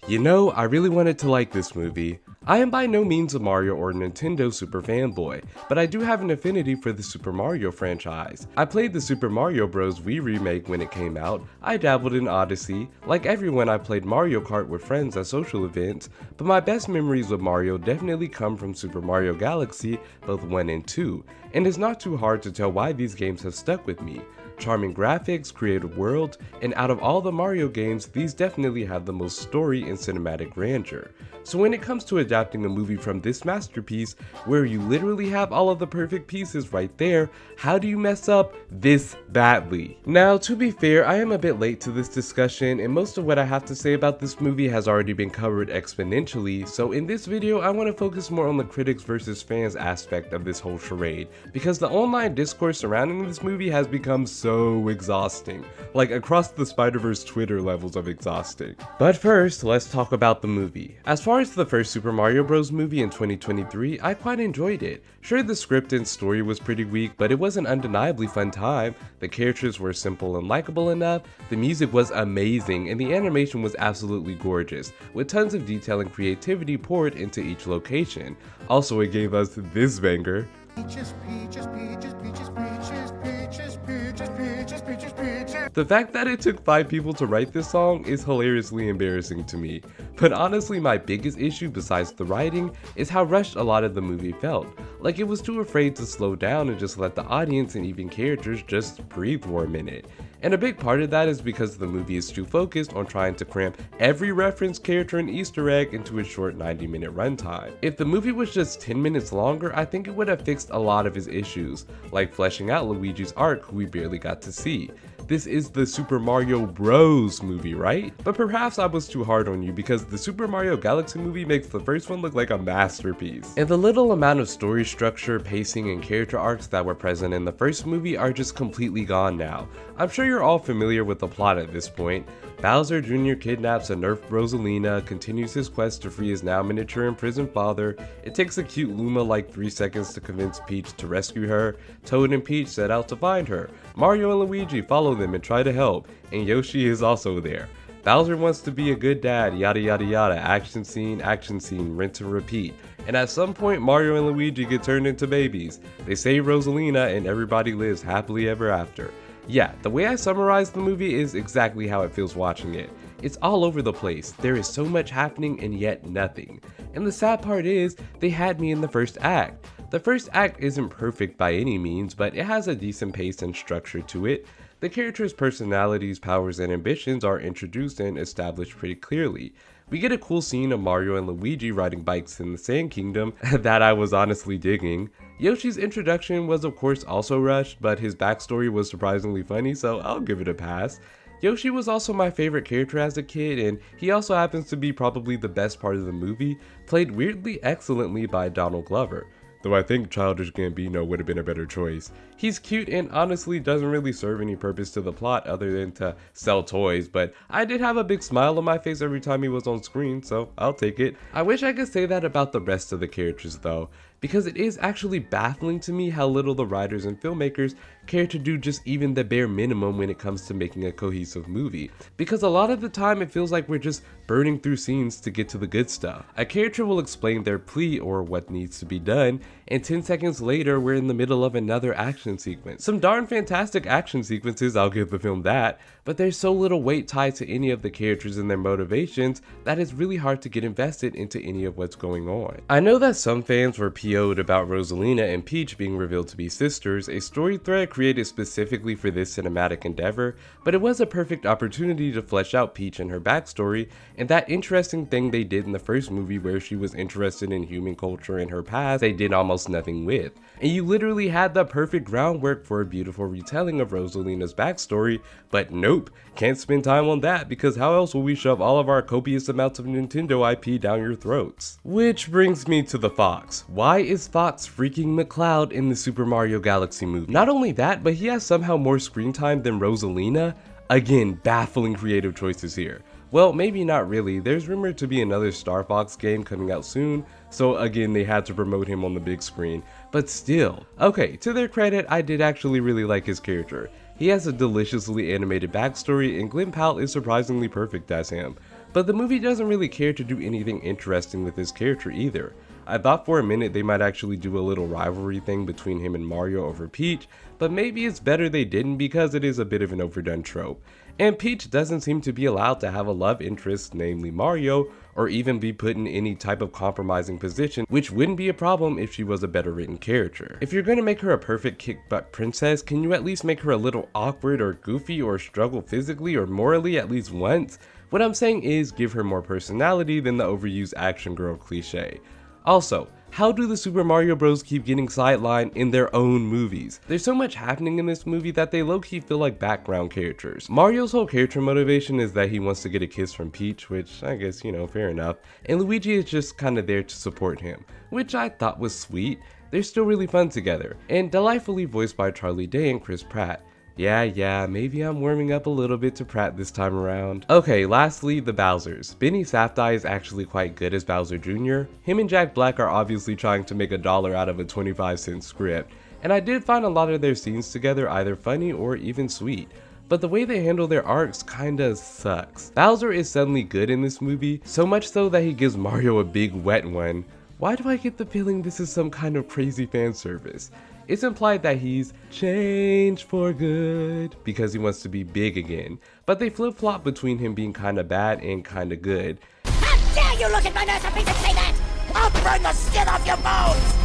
You know, I really wanted to like this movie. I am by no means a Mario or Nintendo super fanboy, but I do have an affinity for the Super Mario franchise. I played the Super Mario Bros. Wii remake when it came out, I dabbled in Odyssey, like everyone I played Mario Kart with friends at social events, but my best memories of Mario definitely come from Super Mario Galaxy, both 1 and 2, and it's not too hard to tell why these games have stuck with me. Charming graphics, creative world, and out of all the Mario games, these definitely have the most story and cinematic grandeur. So when it comes to adapting a movie from this masterpiece, where you literally have all of the perfect pieces right there, how do you mess up this badly? Now, to be fair, I am a bit late to this discussion, and most of what I have to say about this movie has already been covered exponentially, so in this video, I want to focus more on the critics versus fans aspect of this whole charade, because the online discourse surrounding this movie has become so exhausting, like across the Spider-Verse Twitter levels of exhausting. But first, let's talk about the movie. As far as the first Super Mario Bros. Movie in 2023, I quite enjoyed it. Sure, the script and story was pretty weak, but it was an undeniably fun time. The characters were simple and likable enough, the music was amazing, and the animation was absolutely gorgeous, with tons of detail and creativity poured into each location. Also, it gave us this banger. Peaches, peaches, peaches, peaches, peaches, peaches, peaches, peaches, peaches, peaches. The fact that it took 5 people to write this song is hilariously embarrassing to me, but honestly my biggest issue besides the writing is how rushed a lot of the movie felt, like it was too afraid to slow down and just let the audience and even characters just breathe for a minute. And a big part of that is because the movie is too focused on trying to cram every reference, character, and Easter egg into a short 90-minute runtime. If the movie was just 10 minutes longer, I think it would have fixed a lot of his issues, like fleshing out Luigi's arc, who we barely got to see. This is the Super Mario Bros. Movie, right? But perhaps I was too hard on you because the Super Mario Galaxy movie makes the first one look like a masterpiece. And the little amount of story structure, pacing, and character arcs that were present in the first movie are just completely gone now. I'm sure you're all familiar with the plot at this point. Bowser Jr. kidnaps a nerfed Rosalina, continues his quest to free his now miniature imprisoned father. It takes a cute Luma like 3 seconds to convince Peach to rescue her. Toad and Peach set out to find her. Mario and Luigi follow them and try to help, and Yoshi is also there. Bowser wants to be a good dad, yada yada yada, action scene, rinse and repeat. And at some point Mario and Luigi get turned into babies. They save Rosalina and everybody lives happily ever after. Yeah, the way I summarize the movie is exactly how it feels watching it. It's all over the place, there is so much happening and yet nothing. And the sad part is, they had me in the first act. The first act isn't perfect by any means, but it has a decent pace and structure to it. The characters' personalities, powers, and ambitions are introduced and established pretty clearly. We get a cool scene of Mario and Luigi riding bikes in the Sand Kingdom that I was honestly digging. Yoshi's introduction was of course also rushed, but his backstory was surprisingly funny, so I'll give it a pass. Yoshi was also my favorite character as a kid, and he also happens to be probably the best part of the movie, played weirdly excellently by Donald Glover. Though I think Childish Gambino would have been a better choice. He's cute and honestly doesn't really serve any purpose to the plot other than to sell toys, but I did have a big smile on my face every time he was on screen, so I'll take it. I wish I could say that about the rest of the characters though, because it is actually baffling to me how little the writers and filmmakers care to do just even the bare minimum when it comes to making a cohesive movie, because a lot of the time it feels like we're just burning through scenes to get to the good stuff. A character will explain their plea or what needs to be done, and 10 seconds later we're in the middle of another action sequence. Some darn fantastic action sequences, I'll give the film that, but there's so little weight tied to any of the characters and their motivations that it's really hard to get invested into any of what's going on. I know that some fans were PO'd about Rosalina and Peach being revealed to be sisters, a story thread created specifically for this cinematic endeavor, but it was a perfect opportunity to flesh out Peach and her backstory, and that interesting thing they did in the first movie where she was interested in human culture and her past they did almost nothing with. And you literally had the perfect groundwork for a beautiful retelling of Rosalina's backstory, but nope, can't spend time on that because how else will we shove all of our copious amounts of Nintendo IP down your throats? Which brings me to the Fox. Why is Fox freaking McCloud in the Super Mario Galaxy movie? Not only that, but he has somehow more screen time than Rosalina. Again, baffling creative choices here. Well, maybe not really. There's rumored to be another Star Fox game coming out soon, so again they had to promote him on the big screen, but still. Okay, to their credit, I did actually really like his character. He has a deliciously animated backstory and Glenn Powell is surprisingly perfect as him. but the movie doesn't really care to do anything interesting with his character either. I thought for a minute they might actually do a little rivalry thing between him and Mario over Peach, but maybe it's better they didn't because it is a bit of an overdone trope. And Peach doesn't seem to be allowed to have a love interest, namely Mario, or even be put in any type of compromising position, which wouldn't be a problem if she was a better written character. If you're gonna make her a perfect kick-butt princess, can you at least make her a little awkward or goofy or struggle physically or morally at least once? What I'm saying is give her more personality than the overused action girl cliche. Also, how do the Super Mario Bros keep getting sidelined in their own movies? There's so much happening in this movie that they low-key feel like background characters. Mario's whole character motivation is that he wants to get a kiss from Peach, which I guess, fair enough, and Luigi is just kinda there to support him, which I thought was sweet. They're still really fun together, and delightfully voiced by Charlie Day and Chris Pratt. Yeah, maybe I'm warming up a little bit to Pratt this time around. Okay, lastly, the Bowsers. Benny Safdie is actually quite good as Bowser Jr. Him and Jack Black are obviously trying to make $1 out of a 25-cent script, and I did find a lot of their scenes together either funny or even sweet. But the way they handle their arcs kinda sucks. Bowser is suddenly good in this movie, so much so that he gives Mario a big wet one. Why do I get the feeling this is some kind of crazy fan service? It's implied that he's changed for good because he wants to be big again, but they flip-flop between him being kinda bad and kinda good. How dare you look at my masterpiece and say that? I'll burn the skin off your bones!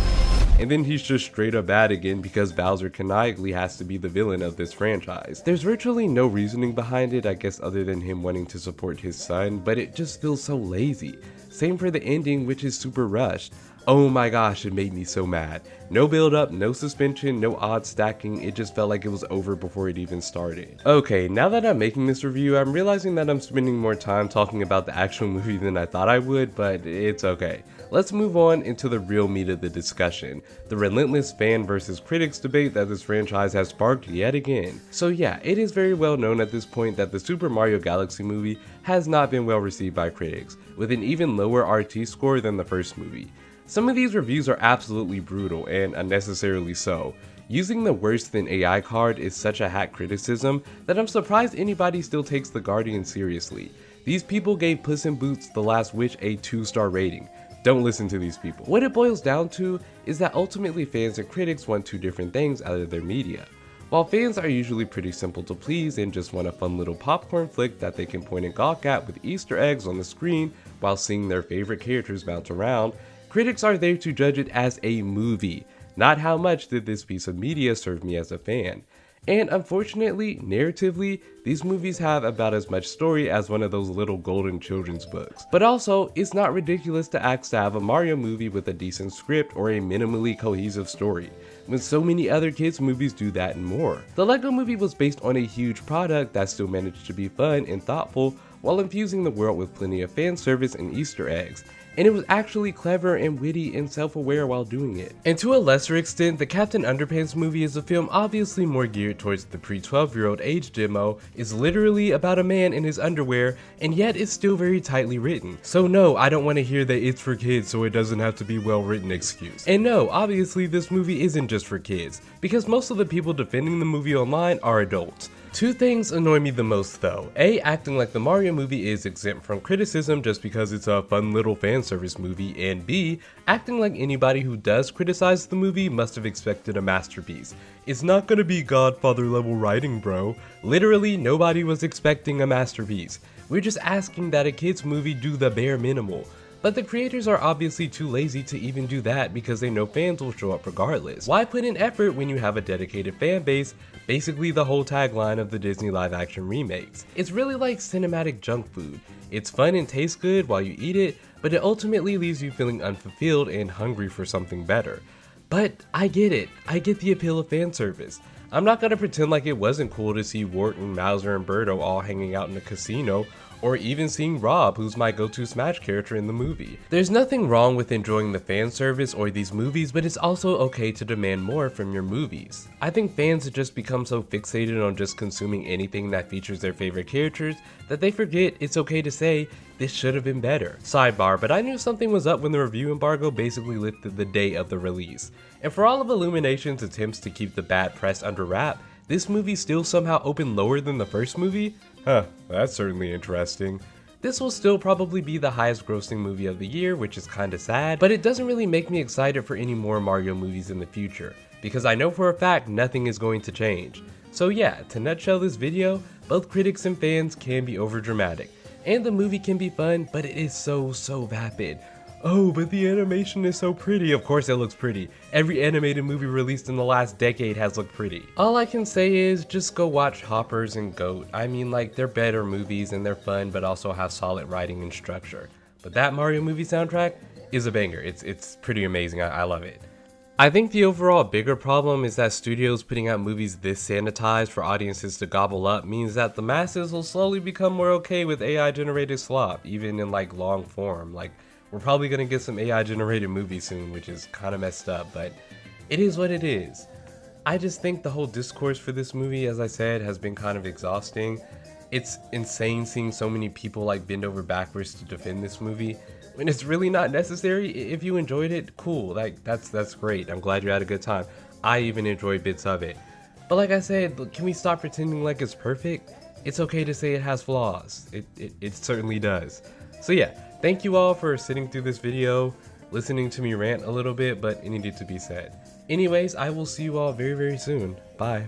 And then he's just straight up bad again because Bowser canonically has to be the villain of this franchise. There's virtually no reasoning behind it, I guess, other than him wanting to support his son, but it just feels so lazy. Same for the ending, which is super rushed. Oh my gosh, it made me so mad. No build up, no suspension, no odd stacking, it just felt like it was over before it even started. Okay, now that I'm making this review, I'm realizing that I'm spending more time talking about the actual movie than I thought I would, but it's okay. Let's move on into the real meat of the discussion, the relentless fan versus critics debate that this franchise has sparked yet again. So yeah, it is very well known at this point that the Super Mario Galaxy movie has not been well received by critics, with an even lower RT score than the first movie. Some of these reviews are absolutely brutal and unnecessarily so. Using the worse than AI card is such a hack criticism that I'm surprised anybody still takes The Guardian seriously. These people gave Puss in Boots: The Last Wish a 2-star rating. Don't listen to these people. What it boils down to is that ultimately fans and critics want two different things out of their media. While fans are usually pretty simple to please and just want a fun little popcorn flick that they can point and gawk at with Easter eggs on the screen while seeing their favorite characters bounce around, critics are there to judge it as a movie, not how much did this piece of media serve me as a fan. And unfortunately, narratively, these movies have about as much story as one of those little golden children's books. But also, it's not ridiculous to ask to have a Mario movie with a decent script or a minimally cohesive story, when so many other kids movies do that and more. The Lego movie was based on a huge product that still managed to be fun and thoughtful while infusing the world with plenty of fan service and Easter eggs. And it was actually clever and witty and self-aware while doing it. And to a lesser extent, the Captain Underpants movie is a film obviously more geared towards the pre-12-year-old age demo, is literally about a man in his underwear, and yet it's still very tightly written. So no, I don't want to hear that it's for kids so it doesn't have to be well written excuse. And no, obviously this movie isn't just for kids, because most of the people defending the movie online are adults. Two things annoy me the most though. A, acting like the Mario movie is exempt from criticism just because it's a fun little fan service movie, and B, acting like anybody who does criticize the movie must have expected a masterpiece. It's not gonna be Godfather level writing, bro. Literally nobody was expecting a masterpiece. We're just asking that a kids movie do the bare minimal. But the creators are obviously too lazy to even do that because they know fans will show up regardless. Why put in effort when you have a dedicated fan base? Basically the whole tagline of the Disney live action remakes. It's really like cinematic junk food. It's fun and tastes good while you eat it, but it ultimately leaves you feeling unfulfilled and hungry for something better. But I get it. I get the appeal of fan service. I'm not gonna pretend like it wasn't cool to see Wharton, Mauser, and Birdo all hanging out in a casino, or even seeing Rob, who's my go-to Smash character in the movie. There's nothing wrong with enjoying the fan service or these movies, but it's also okay to demand more from your movies. I think fans have just become so fixated on just consuming anything that features their favorite characters that they forget it's okay to say, this should have been better. Sidebar, but I knew something was up when the review embargo basically lifted the day of the release. And for all of Illumination's attempts to keep the bad press under wrap, this movie still somehow opened lower than the first movie? Huh, that's certainly interesting. This will still probably be the highest grossing movie of the year, which is kinda sad, but it doesn't really make me excited for any more Mario movies in the future, because I know for a fact nothing is going to change. So yeah, to nutshell this video, both critics and fans can be overdramatic, and the movie can be fun, but it is so vapid. Oh, but the animation is so pretty. Of course it looks pretty. Every animated movie released in the last decade has looked pretty. All I can say is just go watch Hoppers and Goat. I mean, like, they're better movies and they're fun, but also have solid writing and structure. But that Mario movie soundtrack is a banger. It's pretty amazing. I love it. I think the overall bigger problem is that studios putting out movies this sanitized for audiences to gobble up means that the masses will slowly become more okay with AI generated slop, even in like long form. Like, we're probably gonna get some AI generated movies soon, which is kind of messed up, but it is what it is. I just think the whole discourse for this movie, as I said, has been kind of exhausting. It's insane seeing so many people like bend over backwards to defend this movie when it's really not necessary. If you enjoyed it, cool, like that's great. I'm glad you had a good time. I even enjoyed bits of it. But like I said, can we stop pretending like it's perfect? It's okay to say it has flaws. It certainly does. So yeah, thank you all for sitting through this video, listening to me rant a little bit, but it needed to be said. Anyways, I will see you all very soon. Bye.